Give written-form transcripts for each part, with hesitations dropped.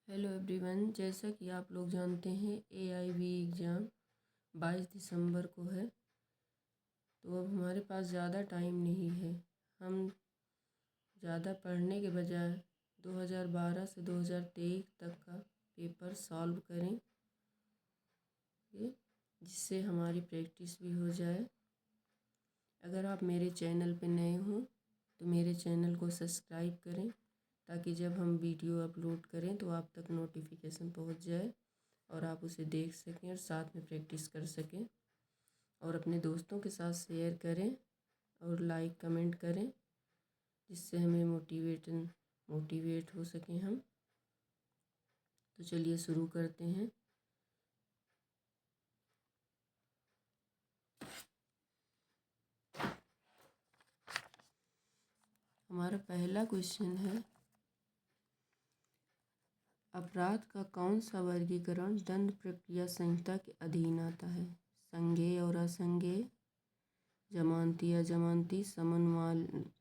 Hello everyone, जैसा कि आप लोग जानते हैं AIB एग्ज़ाम 22 दिसंबर को है। तो अब हमारे पास ज़्यादा टाइम नहीं है। हम ज़्यादा पढ़ने के बजाय 2012 से 2023 तक का पेपर सॉल्व करें, जिससे हमारी प्रैक्टिस भी हो जाए। अगर आप मेरे चैनल पर नए हों तो मेरे चैनल को सब्सक्राइब करें, ताकि जब हम वीडियो अपलोड करें तो आप तक नोटिफिकेशन पहुंच जाए और आप उसे देख सकें और साथ में प्रैक्टिस कर सकें। और अपने दोस्तों के साथ शेयर करें और लाइक कमेंट करें, जिससे हमें मोटिवेट हो सकें हम। तो चलिए शुरू करते हैं। हमारा पहला क्वेश्चन है, अपराध का कौन सा वर्गीकरण दंड प्रक्रिया संहिता के अधीन आता है? संज्ञेय और असंज्ञेय, जमानती अजमानती, समन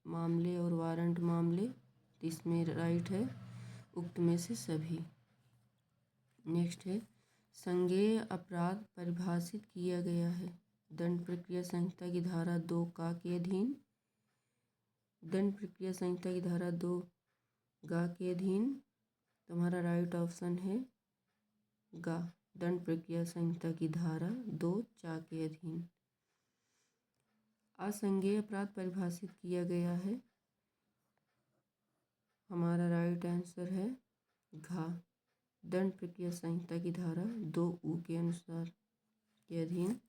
मामले और वारंट मामले। तो इसमें राइट है उक्त में से सभी। नेक्स्ट है, संज्ञेय अपराध परिभाषित किया गया है दंड प्रक्रिया संहिता की धारा 2 का के अधीन। दंड प्रक्रिया संहिता की धारा 2 गा के अधीन। तुम्हारा राइट ऑप्शन है गा, दंड प्रक्रिया संहिता की धारा 2 चा के अधीन। असंज्ञेय अपराध परिभाषित किया गया है, हमारा राइट आंसर है घा, दंड प्रक्रिया संहिता की धारा 2 ऊ के अनुसार के अधीन।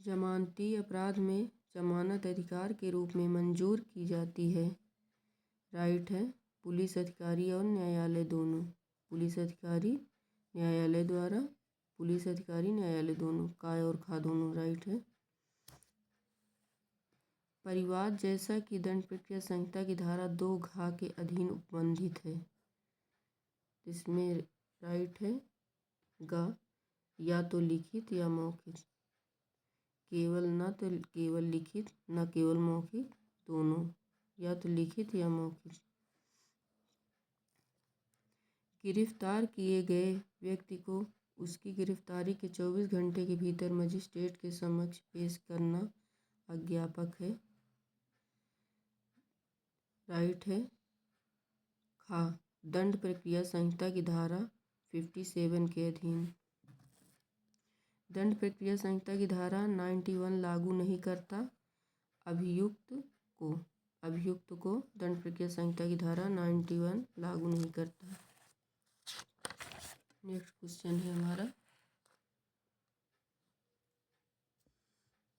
जमानती अपराध में जमानत अधिकार के रूप में मंजूर की जाती है, राइट है पुलिस अधिकारी और न्यायालय दोनों। पुलिस अधिकारी न्यायालय द्वारा, पुलिस अधिकारी न्यायालय दोनों, का और खा दोनों राइट है। परिवाद जैसा कि दंड प्रक्रिया संहिता की धारा 2 घा के अधीन उपबंधित है, इसमें राइट है गा, या तो लिखित या मौखिक, केवल न तो केवल लिखित न केवल मौखिक, दोनों, या तो लिखित या मौखिक। गिरफ्तार किए गए व्यक्ति को उसकी गिरफ्तारी के 24 घंटे के भीतर मजिस्ट्रेट के समक्ष पेश करना अज्ञापक है, राइट है खा, दंड प्रक्रिया संहिता की धारा 57 के अधीन। दंड प्रक्रिया संहिता की धारा 91 लागू नहीं करता अभियुक्त को दंड प्रक्रिया संहिता की धारा 91 लागू नहीं करता। नेक्स्ट क्वेश्चन है हमारा,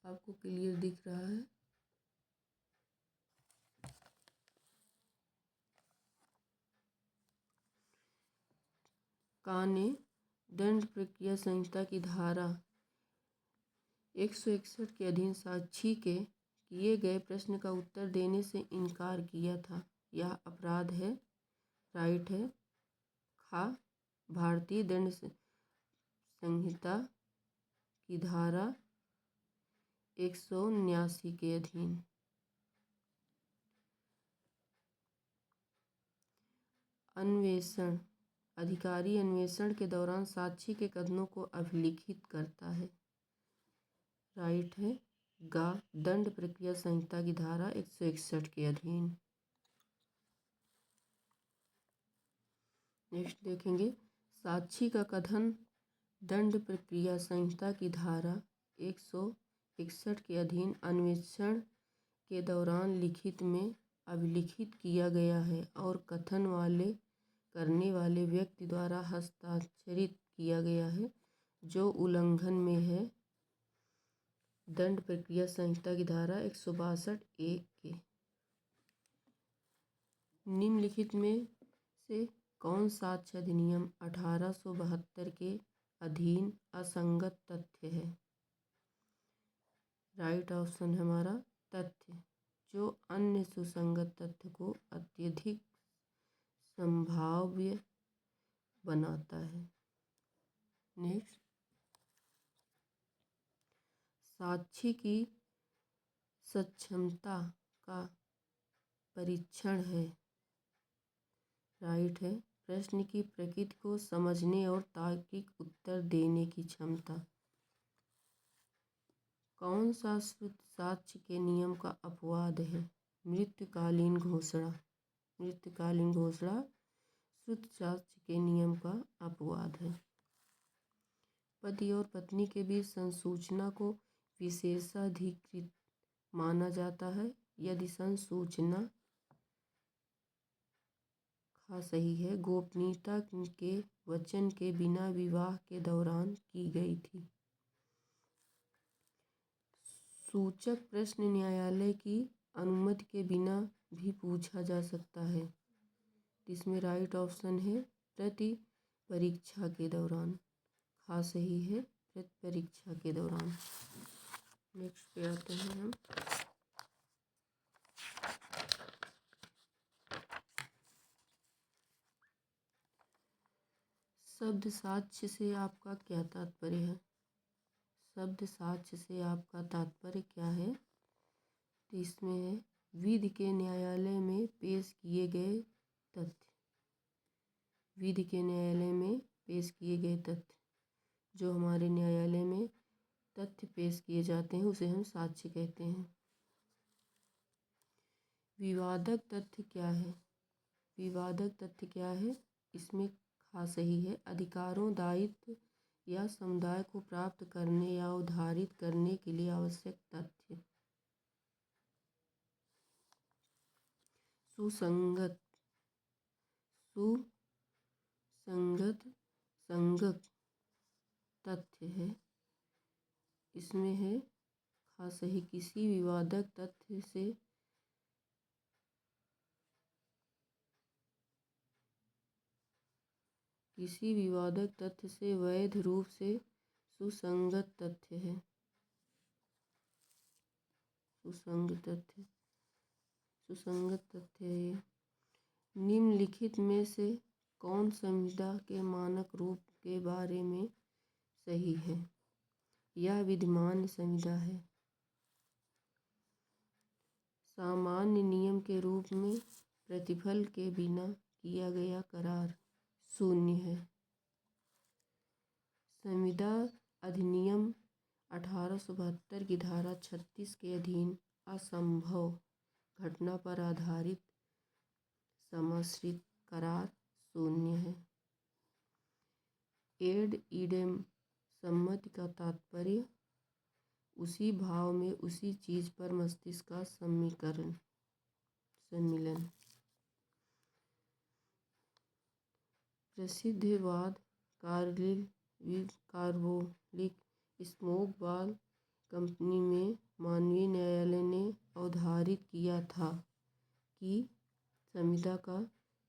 आपको क्लियर दिख रहा है? का ने दंड प्रक्रिया संहिता की धारा 161 के अधीन साक्षी के किए गए प्रश्न का उत्तर देने से इनकार किया था, यह अपराध है, राइट है खा, भारतीय दंड संहिता की धारा 179 के अधीन। अन्वेषण अधिकारी अन्वेषण के दौरान साक्षी के कथनों को अभिलिखित करता है, राइट है गा, दंड प्रक्रिया संहिता की धारा 161 के अधीन। नेक्स्ट देखेंगे, साक्षी का कथन दंड प्रक्रिया संहिता की धारा 161 के अधीन अन्वेषण के दौरान लिखित में अभिलिखित किया गया है और कथन करने वाले व्यक्ति द्वारा हस्ताक्षरित किया गया है, जो उल्लंघन में है दंड प्रक्रिया संहिता की धारा 162(1) के। निम्नलिखित में से कौन साक्ष्य अधिनियम 1872 के अधीन असंगत तथ्य है? राइट ऑप्शन है हमारा तथ्य जो अन्य सुसंगत तथ्य को अत्यधिक संभाव्य बनाता है। नेक्स्ट, साक्षी की सक्षमता का परीक्षण है, राइट है। प्रश्न की प्रकृति को समझने और तार्किक उत्तर देने की क्षमता। कौन सा श्रुत साक्ष्य के नियम का अपवाद है? मृत्युकालीन घोषणा। मृत्युकालीन घोषणा श्रुत साक्ष्य के नियम का अपवाद है। पति और पत्नी के बीच संसूचना को विशेषाधिकृत माना जाता है यदि संसूचना सही है, गोपनीयता के वचन के बिना विवाह के दौरान की गई थी। सूचक प्रश्न न्यायालय की अनुमति के बिना भी पूछा जा सकता है। इसमें राइट ऑप्शन है प्रति परीक्षा के दौरान। सही है प्रति परीक्षा के दौरान। नेक्स्ट पे आते हैं हम। शब्द साक्ष्य से आपका क्या तात्पर्य है? शब्द साक्ष्य से आपका तात्पर्य क्या है? तो इसमें है विधि के न्यायालय में पेश किए गए तथ्य। विधि के न्यायालय में पेश किए गए तथ्य, जो हमारे न्यायालय में तथ्य पेश किए जाते हैं उसे हम साक्ष्य कहते हैं। विवादक तथ्य क्या है? विवादक तथ्य क्या है? इसमें सही है अधिकारों, दायित्व या समुदाय को प्राप्त करने या उद्धारित करने के लिए आवश्यक तथ्य। सुसंगत संगत तथ्य है। इसमें है सही किसी विवादक तथ्य से वैध रूप से सुसंगत तथ्य है। सुसंगत तथ्य है। निम्नलिखित में से कौन संविदा के मानक रूप के बारे में सही है? यह विद्यमान संविदा है। सामान्य नियम के रूप में प्रतिफल के बिना किया गया करार शून्य है। संविदा अधिनियम 1872 की धारा 36 के अधीन असंभव घटना पर आधारित समाश्रित करार शून्य है। एड इडेम सम्मति का तात्पर्य उसी भाव में उसी चीज पर मस्तिष्क का सम्मिलन। प्रसिद्धवाद कार्बोलिक स्मोक बाल कंपनी में मानवीय न्यायालय ने अवधारित किया था कि संविदा का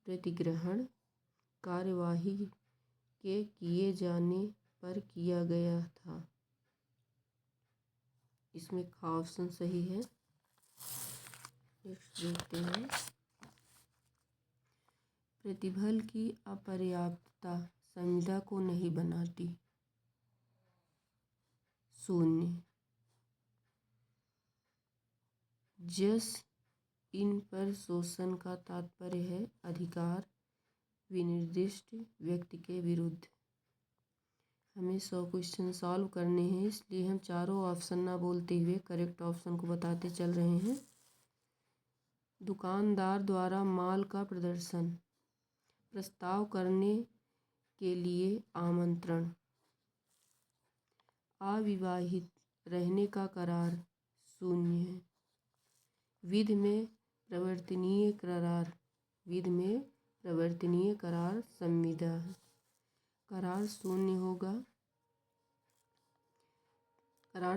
प्रतिग्रहण कार्यवाही के किए जाने पर किया गया था। इसमें ऑप्शन सही है। नेक्स्ट देखते हैं। प्रतिफल की अपर्याप्तता संविदा को नहीं बनाती शून्य। जस इन पर शोषण का तात्पर्य है अधिकार विनिर्दिष्ट व्यक्ति के विरुद्ध। हमें 100 क्वेश्चन सॉल्व करने हैं, इसलिए हम चारों ऑप्शन ना बोलते हुए करेक्ट ऑप्शन को बताते चल रहे हैं। दुकानदार द्वारा माल का प्रदर्शन, प्रस्ताव करने के लिए आमंत्रण, अविवाहित रहने का करार शून्य है। विधि में प्रवर्तनीय करार संविदा है। करार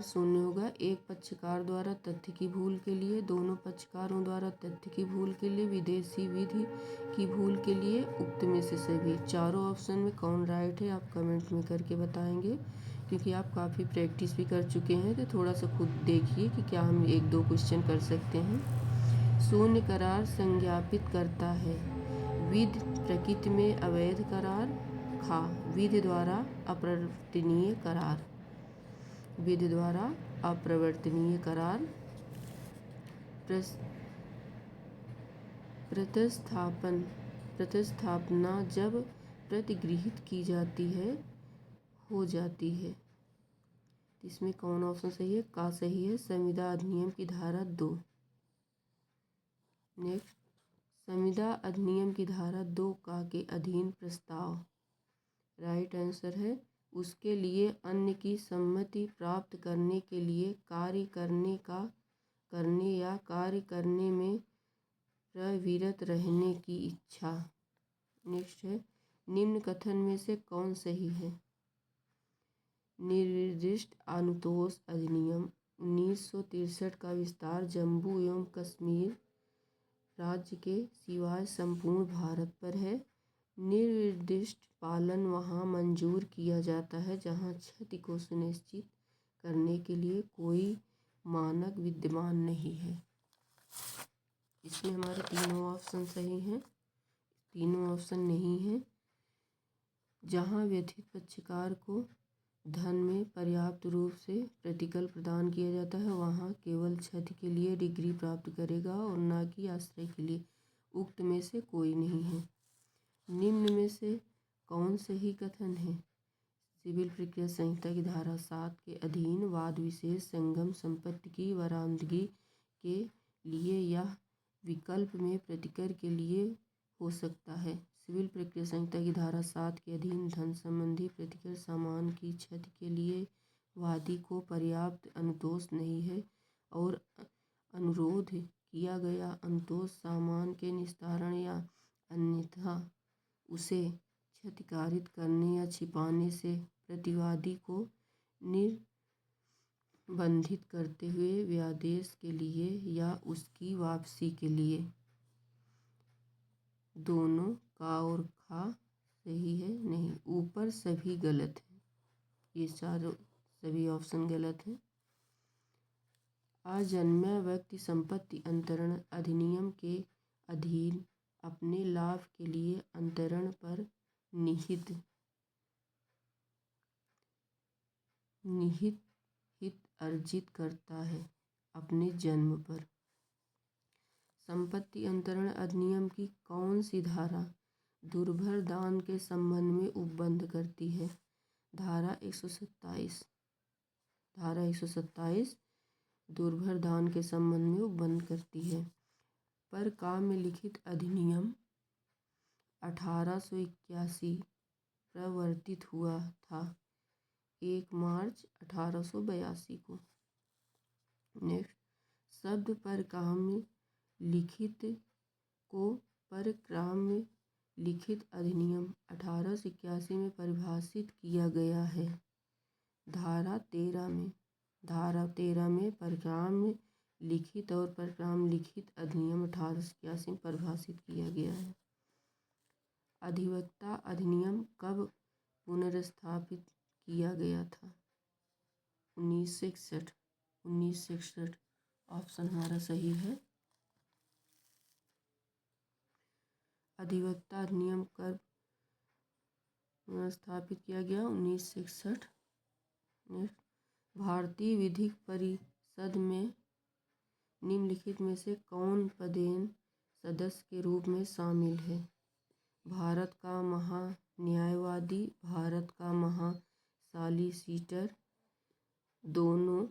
शून्य होगा एक पक्षकार द्वारा तथ्य की भूल के लिए, दोनों पक्षकारों द्वारा तथ्य की भूल के लिए, विदेशी विधि की भूल के लिए, उक्त में से सभी। चारों ऑप्शन में कौन राइट है आप कमेंट में करके बताएंगे, क्योंकि आप काफ़ी प्रैक्टिस भी कर चुके हैं तो थोड़ा सा खुद देखिए कि क्या हम 1-2 क्वेश्चन कर सकते हैं। शून्य करार संज्ञापित करता है विधि प्रकृति में अवैध करार। विधि द्वारा अप्रवर्तनीय करार। विधि द्वारा अप्रवर्तनीय करार। प्रतिस्थापन प्रतिस्थापना जब प्रतिगृहित की जाती है हो जाती है। इसमें कौन ऑप्शन सही है? का सही है। संविदा अधिनियम की धारा 2। नेक्स्ट, संविदा अधिनियम की धारा 2 का के अधीन प्रस्ताव राइट आंसर है। उसके लिए अन्य की सम्मति प्राप्त करने के लिए कार्य करने या कार्य करने में प्रवृत्त रहने की इच्छा। नेक्स्ट है, निम्न कथन में से कौन सही है? निर्दिष्ट अनुतोष अधिनियम 1963 का विस्तार जम्मू एवं कश्मीर राज्य के सिवाय संपूर्ण भारत पर है। निर्दिष्ट पालन वहाँ मंजूर किया जाता है जहाँ क्षति को सुनिश्चित करने के लिए कोई मानक विद्यमान नहीं है। इसमें हमारे तीनों ऑप्शन सही हैं, तीनों ऑप्शन नहीं हैं। जहाँ व्यथित पक्षकार को धन में पर्याप्त रूप से प्रतिकल प्रदान किया जाता है वहाँ केवल क्षति के लिए डिग्री प्राप्त करेगा और न कि आश्रय के लिए। उक्त में से कोई नहीं है। निम्न में से कौन सही कथन है? सिविल प्रक्रिया संहिता की धारा 7 के अधीन वाद विशेष संगम संपत्ति की बरामदगी के लिए या विकल्प में प्रतिकर के लिए हो सकता है। सिविल प्रक्रिया संहिता की धारा 7 के अधीन धन संबंधी प्रतिकर सामान की क्षति के लिए वादी को पर्याप्त अनुतोष नहीं है और अनुरोध किया गया अनुतोष सामान के निस्तारण या अन्यथा उसे क्षतिकारित करने या छिपाने से प्रतिवादी को निर्बंधित करते हुए व्यादेश के लिए या उसकी वापसी के लिए। दोनों का और खा सही है? नहीं, ऊपर सभी गलत है। ये चारों सभी ऑप्शन गलत हैं। अजन्मा व्यक्ति संपत्ति अंतरण अधिनियम के अधीन अपने लाभ के लिए अंतरण पर निहित हित अर्जित करता है अपने जन्म पर। संपत्ति अंतरण अधिनियम की कौन सी धारा दुर्भर दान के संबंध में उपबंध करती है? धारा 127। धारा 127 दुर्भर दान के संबंध में उपबंध करती है। पर काम में लिखित अधिनियम 1881 प्रवर्तित हुआ था 1 मार्च 1882 को। नेक्स्ट, शब्द पर काम लिखित को परक्राम लिखित अधिनियम 1881 में परिभाषित किया गया है। धारा 13 में परक्राम लिखित और परक्राम लिखित अधिनियम 1881 में परिभाषित किया गया है। अधिवक्ता अधिनियम कब पुनर्स्थापित किया गया था? 1961। 1961 ऑप्शन हमारा सही है। अधिवक्ता अधिनियम कब पुनर्स्थापित किया गया? 1961। भारतीय विधिक परिषद में निम्नलिखित में से कौन पदेन सदस्य के रूप में शामिल है? भारत का महान्यायवादी, भारत का महासॉलिसिटर, दोनों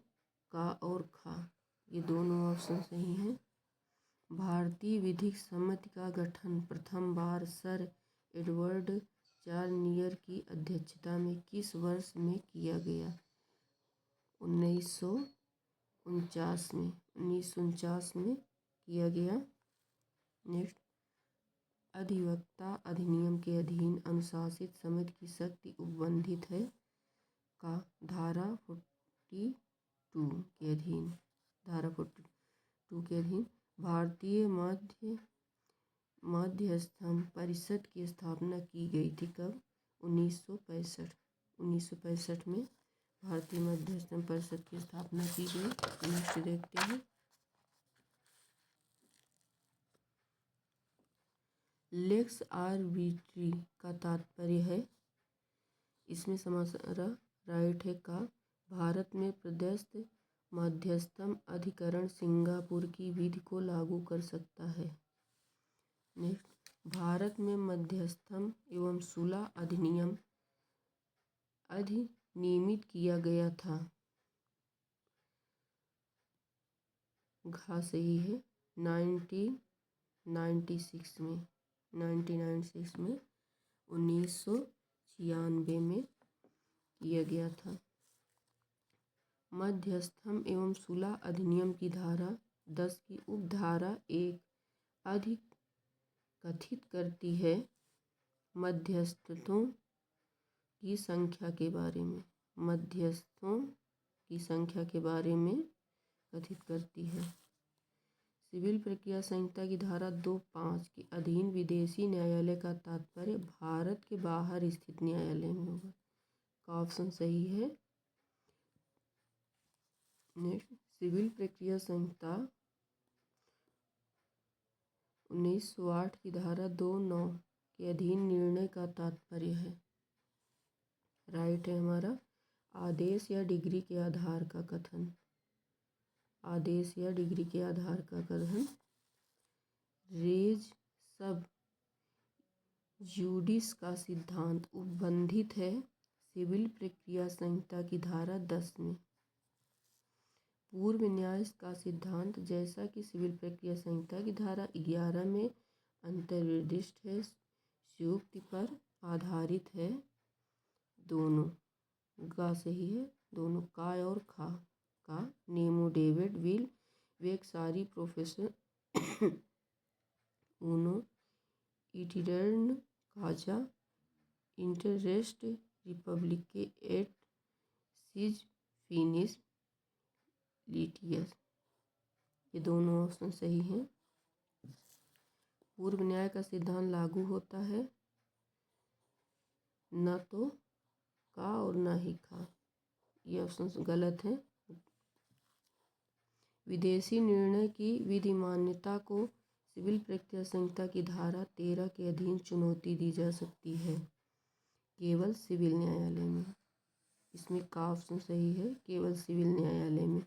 का और खा। ये दोनों ऑप्शन सही हैं। भारतीय विधिक समिति का गठन प्रथम बार सर एडवर्ड चार्नियर की अध्यक्षता में किस वर्ष में किया गया? 1949 में। 1949 में किया गया। नेक्स्ट, अधिवक्ता अधिनियम के अधीन अनुशासित समिति की शक्ति उपबंधित है का? धारा 42 के अधीन। धारा 42 के अधीन। भारतीय मध्यस्थम परिषद की स्थापना की गई थी कब? 1965। 1965 में भारतीय मध्यस्थम परिषद की स्थापना की गई। नेक्स्ट देखते हैं, लेक्स आर्बिट्री का तात्पर्य है। इसमें हमारा राइट है का? भारत में पदस्थ मध्यस्थम अधिकरण सिंगापुर की विधि को लागू कर सकता है। नेक्स्ट, भारत में मध्यस्थम एवं सुलह अधिनियम अधिनियमित किया गया था। घ सही है 1996 में 1996 में किया गया था। मध्यस्थम एवं सुलह अधिनियम की धारा 10 की उपधारा 1 अधिक कथित करती है मध्यस्थों की संख्या के बारे में। मध्यस्थों की संख्या के बारे में कथित करती है। सिविल प्रक्रिया संहिता की धारा 2(5) के अधीन विदेशी न्यायालय का तात्पर्य भारत के बाहर स्थित न्यायालय में होगा। का ऑप्शन सही है। नेक्स्ट, सिविल प्रक्रिया संहिता 1908 की धारा 2(9) के अधीन निर्णय का तात्पर्य है। राइट है हमारा आदेश या डिग्री के आधार का कथन। आदेश या डिग्री के आधार का कथन। रेज सब जुडिस का सिद्धांत उपबंधित है सिविल प्रक्रिया संहिता की धारा 10 में। पूर्व न्याय का सिद्धांत जैसा कि सिविल प्रक्रिया संहिता की धारा 11 में अंतर्निर्दिष्ट है, युक्ति पर आधारित है। दोनों गा सही है, दोनों का और खा का। नेमो डेविड विल वेक्सारी प्रोफेसर उनो इटिडर्न काजा इंटरेस्ट रिपब्लिक एट सीज फिनिश लिटियस। ये दोनों ऑप्शन सही हैं। पूर्व न्याय का सिद्धांत लागू होता है न तो का और न ही खा। ये ऑप्शन गलत है। विदेशी निर्णय की विधि मान्यता को सिविल प्रक्रिया संहिता की धारा 13 के अधीन चुनौती दी जा सकती है केवल सिविल न्यायालय में। इसमें का ऑप्शन सही है, केवल सिविल न्यायालय में।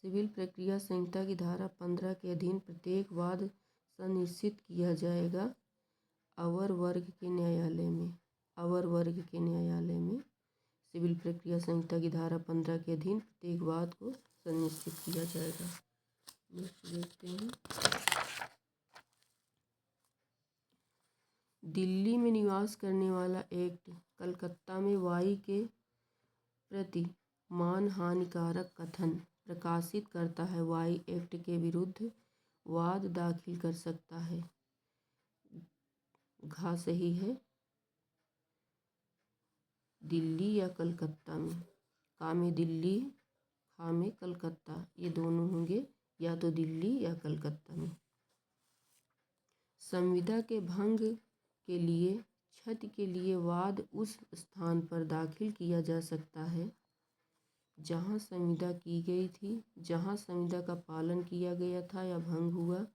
सिविल प्रक्रिया संहिता की धारा 15 के अधीन प्रत्येक वाद सुनिश्चित किया जाएगा अवर वर्ग के न्यायालय में। अवर वर्ग के न्यायालय में सिविल प्रक्रिया संहिता की धारा 15 के अधीन प्रत्येक वाद को सुनिश्चित किया जाएगा। नेक्स्ट देखते हैं। दिल्ली में निवास करने वाला एक्ट कलकत्ता में वाई के प्रति मानहानिकारक कथन प्रकाशित करता है। वाई एक्ट के विरुद्ध वाद दाखिल कर सकता है। घा सही है दिल्ली या कलकत्ता में। का में दिल्ली, खा में कलकत्ता, ये दोनों होंगे या तो दिल्ली या कलकत्ता में। संविदा के भंग के लिए क्षति के लिए वाद उस स्थान पर दाखिल किया जा सकता है जहां संविदा की गई थी, जहां संविदा का पालन किया गया था या भंग हुआ।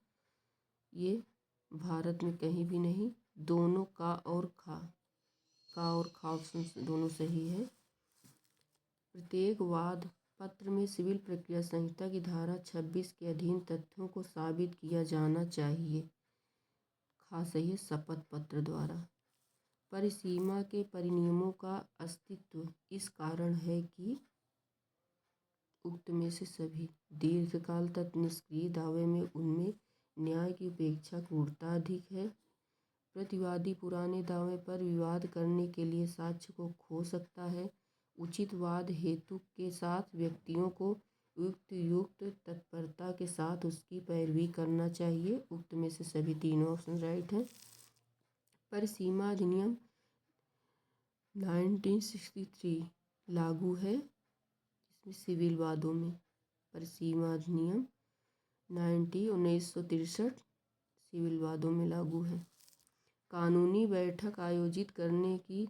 ये भारत में कहीं भी नहीं। दोनों का और खा ऑप्शन दोनों सही है। प्रत्येक वाद पत्र में सिविल प्रक्रिया संहिता की धारा 26 के अधीन तथ्यों को साबित किया जाना चाहिए। खा सही है शपथ पत्र द्वारा। परिसीमा के परिनियमों का अस्तित्व इस कारण है कि उक्त में से सभी दीर्घकाल तक निष्क्रिय दावे में उनमें न्याय की अपेक्षा क्रूरता अधिक है। प्रतिवादी पुराने दावे पर विवाद करने के लिए साक्ष्य को खो सकता है। उचित वाद हेतु के साथ व्यक्तियों को युक्त तत्परता के साथ उसकी पैरवी करना चाहिए। उक्त में से सभी तीनों ऑप्शन राइट हैं। परिसीमा अधिनियम 1963 लागू है इसमें सिविल वादों में। परिसीमा अधिनियम 1963 सिविल वादों में लागू है। कानूनी बैठक आयोजित करने की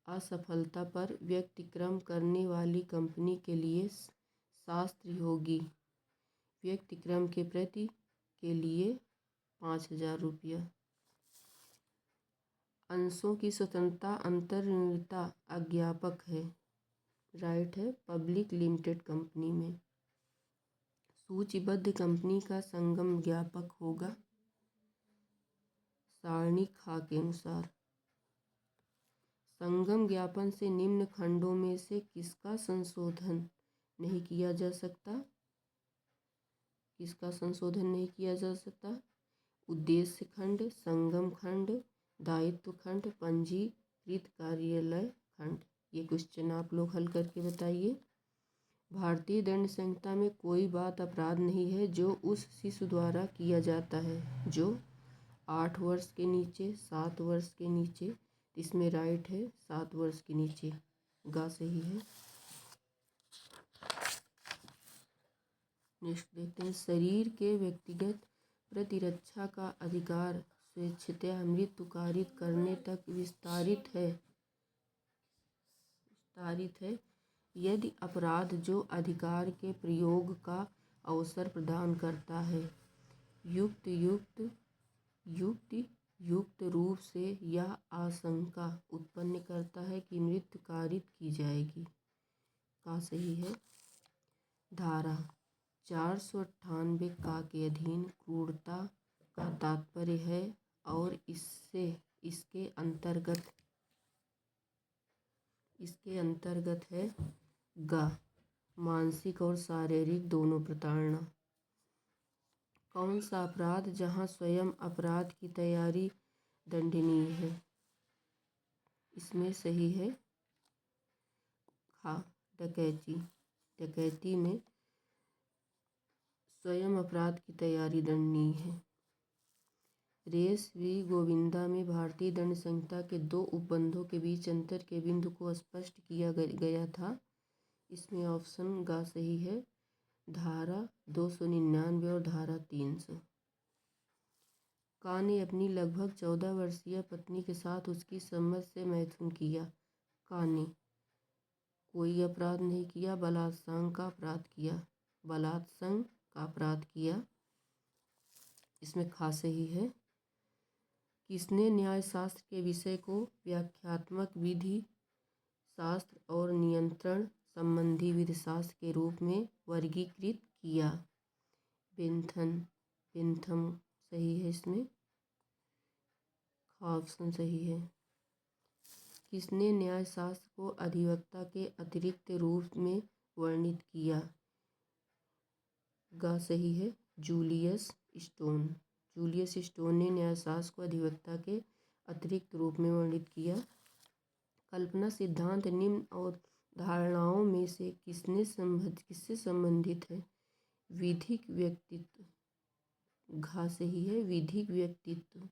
असफलता पर व्यतिक्रम करने वाली कंपनी के लिए शास्ति होगी। व्यतिक्रम के प्रति के लिए 5,000 रुपया। अंशों की स्वतंत्रता अंतर्निहितता अज्ञापक है। राइट है पब्लिक लिमिटेड कंपनी में। सूचीबद्ध कंपनी का संगम ज्ञापक होगा। सारणी खा के अनुसार। संगम ज्ञापन से निम्न खंडों में से किसका संशोधन नहीं किया जा सकता? किसका संशोधन नहीं किया जा सकता? उद्देश्य खंड, संगम खंड, दायित्व खंड, पंजीकृत कार्यालय खंड। ये क्वेश्चन आप लोग हल करके बताइए। भारतीय दंड संहिता में कोई बात अपराध नहीं है जो उस शिशु द्वारा किया जाता है जो 8 वर्ष के नीचे, 7 वर्ष के नीचे, इसमें राइट है 7 वर्ष के नीचे, गा सही है। नेक्स्ट देखते हैं। शरीर के व्यक्तिगत प्रतिरक्षा का अधिकार स्वेच्छतया मृत्यु कारित करने तक विस्तारित है यदि अपराध जो अधिकार के प्रयोग का अवसर प्रदान करता है युक्त रूप से यह आशंका उत्पन्न करता है कि मृत्यु कारित की जाएगी। का सही है। धारा 498 का के अधीन क्रूरता का तात्पर्य है और इसके अंतर्गत है ग मानसिक और शारीरिक दोनों प्रताड़ना। कौन सा अपराध जहां स्वयं अपराध की तैयारी दंडनीय है? इसमें सही है डकैती में स्वयं अपराध की तैयारी दंडनीय है। रेस वी गोविंदा में भारतीय दंड संहिता के 2 उपबंधों के बीच अंतर के बिंदु को स्पष्ट किया गया था। इसमें ऑप्शन गा सही है। धारा 299 और धारा 300। का ने अपनी लगभग 14 वर्षीय पत्नी के साथ उसकी सम्मति से मैथुन किया। का ने कोई अपराध नहीं किया, बलात्संग का अपराध किया। इसमें खा सही है। किसने न्यायशास्त्र के विषय को व्याख्यात्मक विधि शास्त्र और नियंत्रण संबंधी विधिशास्त्र के रूप में वर्गीकृत किया? बेंथम सही है। इसमें ऑप्शन सही है। किसने न्यायशास्त्र को अधिवक्ता के अतिरिक्त रूप में वर्णित किया? गा सही है। जूलियस स्टोन ने न्यायशास्त्र को अधिवक्ता के अतिरिक्त रूप में वर्णित किया। कल्पना सिद्धांत निम्न और धारणाओं में से किससे संबंधित है? विधिक व्यक्तित्व। घा सही है। विधिक व्यक्तित्व।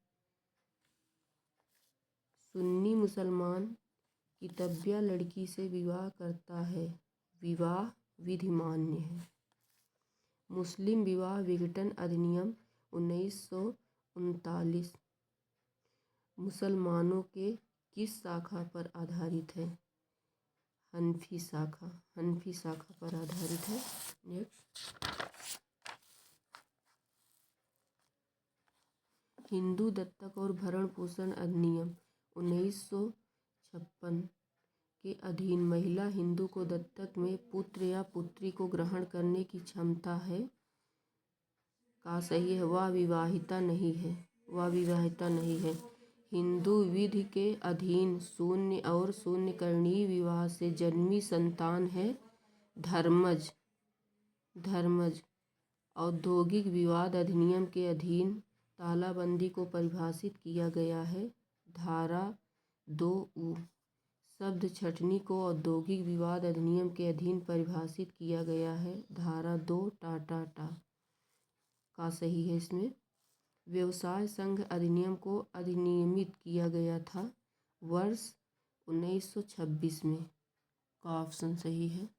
सुन्नी मुसलमान कितबिया लड़की से विवाह करता है, विवाह विधिमान्य है। मुस्लिम विवाह विघटन अधिनियम 1939 मुसलमानों के किस शाखा पर आधारित है? हनफी शाखा पर आधारित है। नेक्स्ट। हिंदू दत्तक और भरण पोषण अधिनियम 1956 के अधीन महिला हिंदू को दत्तक में पुत्र या पुत्री को ग्रहण करने की क्षमता है। का सही है। वह विवाहिता नहीं है। हिंदू विधि के अधीन शून्य और शून्यकरणीय विवाह से जन्मी संतान है धर्मज। औद्योगिक विवाद अधिनियम के अधीन तालाबंदी को परिभाषित किया गया है। धारा 2 शब्द छटनी को औद्योगिक विवाद अधिनियम के अधीन परिभाषित किया गया है। धारा 2 टाटा का सही है। इसमें व्यवसाय संघ अधिनियम को अधिनियमित किया गया था वर्ष 1926 में। का ऑप्शन सही है।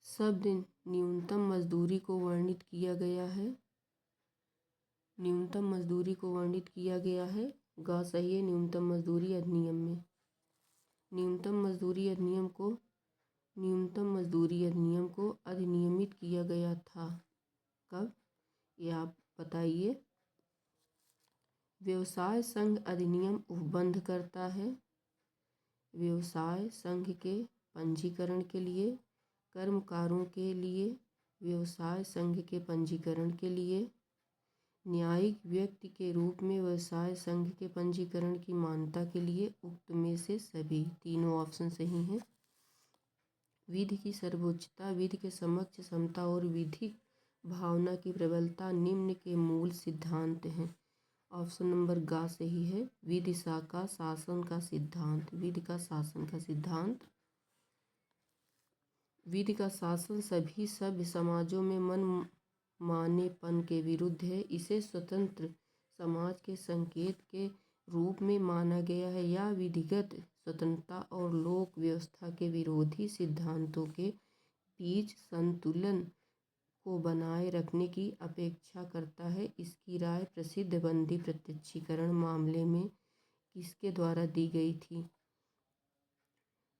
शब्द न्यूनतम मजदूरी को वर्णित किया गया है। गा सही है। न्यूनतम मजदूरी अधिनियम में न्यूनतम मजदूरी अधिनियम को अधिनियमित किया गया था। कब? ये आप बताइए। व्यवसाय संघ अधिनियम उपबंध करता है व्यवसाय संघ के पंजीकरण के लिए, कर्मकारों के लिए व्यवसाय संघ के पंजीकरण के लिए, न्यायिक व्यक्ति के रूप में व्यवसाय संघ के पंजीकरण की मान्यता के लिए उक्त में से सभी तीनों ऑप्शन सही हैं। विधि की सर्वोच्चता, विधि के समक्ष समता और विधिक भावना की प्रबलता निम्न के मूल सिद्धांत हैं। ऑप्शन नंबर ग सही है। विधि का शासन का सिद्धांत, विधि का शासन का सिद्धांत। विधि का शासन सभी सभ्य समाजों में मन मानेपन के विरुद्ध है। इसे स्वतंत्र समाज के संकेत के रूप में माना गया है। यह विधिगत स्वतंत्रता और लोक व्यवस्था के विरोधी सिद्धांतों के बीच संतुलन को बनाए रखने की अपेक्षा करता है। इसकी राय प्रसिद्ध बंदी प्रत्यक्षीकरण मामले में किसके द्वारा दी गई थी?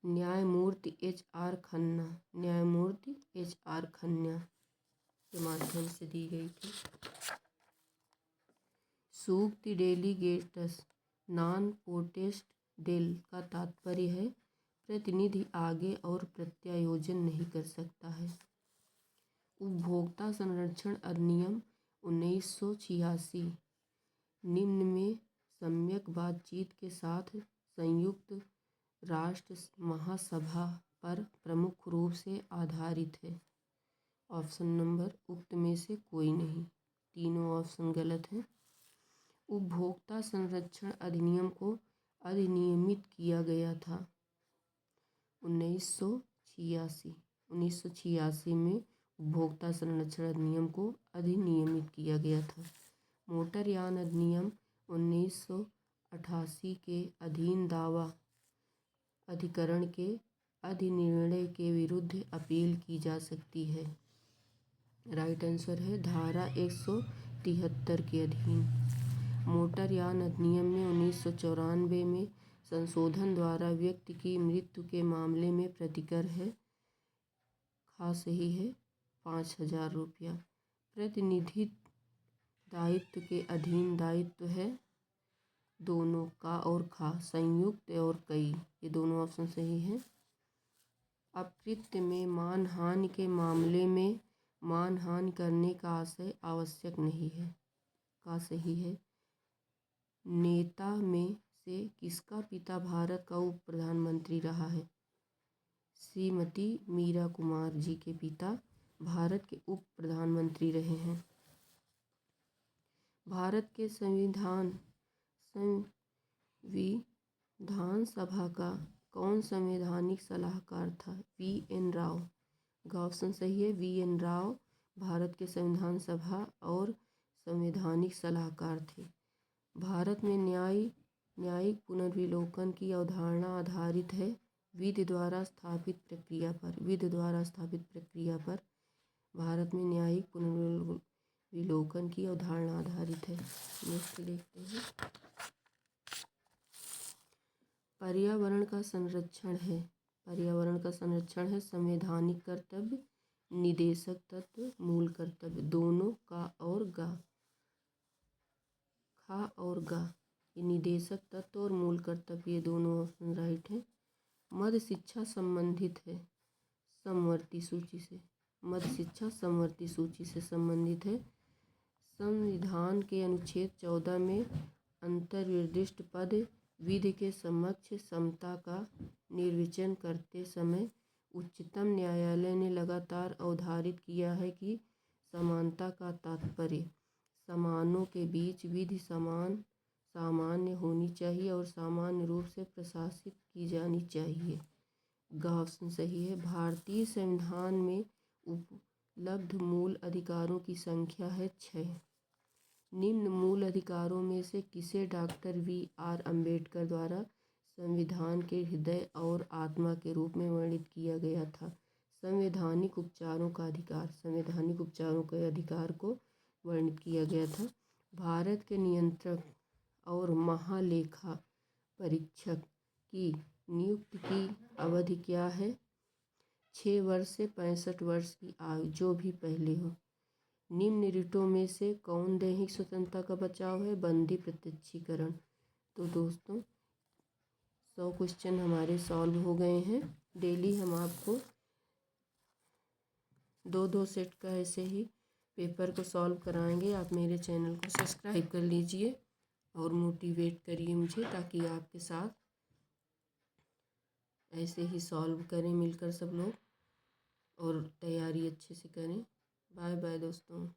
न्यायमूर्ति एच.आर. खन्ना, न्यायमूर्ति एच.आर. खन्ना के माध्यम से दी गई थी। सूक्ति डेलीगेटस नॉन पोटेस्ट डेल का तात्पर्य है प्रतिनिधि आगे और प्रत्यायोजन नहीं कर सकता है। उपभोक्ता संरक्षण अधिनियम 1986 निम्न में सम्यक बातचीत के साथ संयुक्त राष्ट्र महासभा पर प्रमुख रूप से आधारित है। ऑप्शन नंबर उक्त में से कोई नहीं, तीनों ऑप्शन गलत हैं। उपभोक्ता संरक्षण अधिनियम को अधिनियमित किया गया था 1986 में उपभोक्ता संरक्षण अधिनियम को अधिनियमित किया गया था। मोटरयान अधिनियम 1988 के अधीन दावा अधिकरण के अधिनिर्णय के विरुद्ध अपील की जा सकती है। राइट आंसर है धारा 173 के अधीन। मोटरयान अधिनियम में 1994 में संशोधन द्वारा व्यक्ति की मृत्यु के मामले में प्रतिकर है खा सही है 5,000 रुपया। प्रतिनिधि दायित्व के अधीन दायित्व है दोनों का और खा, संयुक्त और कई, ये दोनों ऑप्शन सही है। अकृत्य में मानहानि के मामले में मानहानि करने का आशय आवश्यक नहीं है का सही है। नेता में से किसका पिता भारत का उप प्रधानमंत्री रहा है? श्रीमती मीरा कुमार जी के पिता भारत के उप प्रधानमंत्री रहे हैं। भारत के संविधान सभा का कौन संवैधानिक सलाहकार था? वी.एन. राव का ऑप्शन सही है। वी.एन. राव भारत के संविधान सभा और संवैधानिक सलाहकार थे। भारत में न्यायिक पुनर्विलोकन की अवधारणा आधारित है विधि द्वारा स्थापित प्रक्रिया पर। विधि द्वारा स्थापित प्रक्रिया पर भारत में न्यायिक पुनर्विलोकन की अवधारणा आधारित है। नेक्स्ट देखते हैं। पर्यावरण का संरक्षण है। पर्यावरण का संरक्षण है संवैधानिक कर्तव्य, निदेशक तत्व, मूल कर्तव्य। दोनों का और गा, खा और गा, ये निदेशक तत्व और मूल कर्तव्य, ये दोनों ऑप्शन राइट है। मध्य शिक्षा संबंधित है समवर्ती सूची से। मध्य शिक्षा समवर्ती सूची से संबंधित है। संविधान के अनुच्छेद 14 में अंतर्निर्दिष्ट पद विधि के समक्ष समता का निर्वचन करते समय उच्चतम न्यायालय ने लगातार अवधारित किया है कि समानता का तात्पर्य समानों के बीच विधि सामान्य होनी चाहिए और सामान्य रूप से प्रशासित की जानी चाहिए। ग ऑप्शन सही है। भारतीय संविधान में उपलब्ध मूल अधिकारों की संख्या है 6। निम्न मूल अधिकारों में से किसे डॉक्टर V.R. अम्बेडकर द्वारा संविधान के हृदय और आत्मा के रूप में वर्णित किया गया था? संवैधानिक उपचारों का अधिकार, संवैधानिक उपचारों के अधिकार को वर्णित किया गया था। भारत के नियंत्रक और महालेखा परीक्षक की नियुक्ति की अवधि क्या है? 6 वर्ष से 65 वर्ष की आयु, जो भी पहले हो। निम्न रिटों में से कौन दैहिक स्वतंत्रता का बचाव है? बंदी प्रत्यक्षीकरण। तो दोस्तों 100 क्वेश्चन हमारे सॉल्व हो गए हैं। डेली हम आपको 2-2 सेट का ऐसे ही पेपर को सॉल्व कराएंगे। आप मेरे चैनल को सब्सक्राइब कर लीजिए और मोटिवेट करिए मुझे, ताकि आपके साथ ऐसे ही सॉल्व करें मिलकर सब लोग और तैयारी अच्छे से करें। बाय बाय दोस्तों।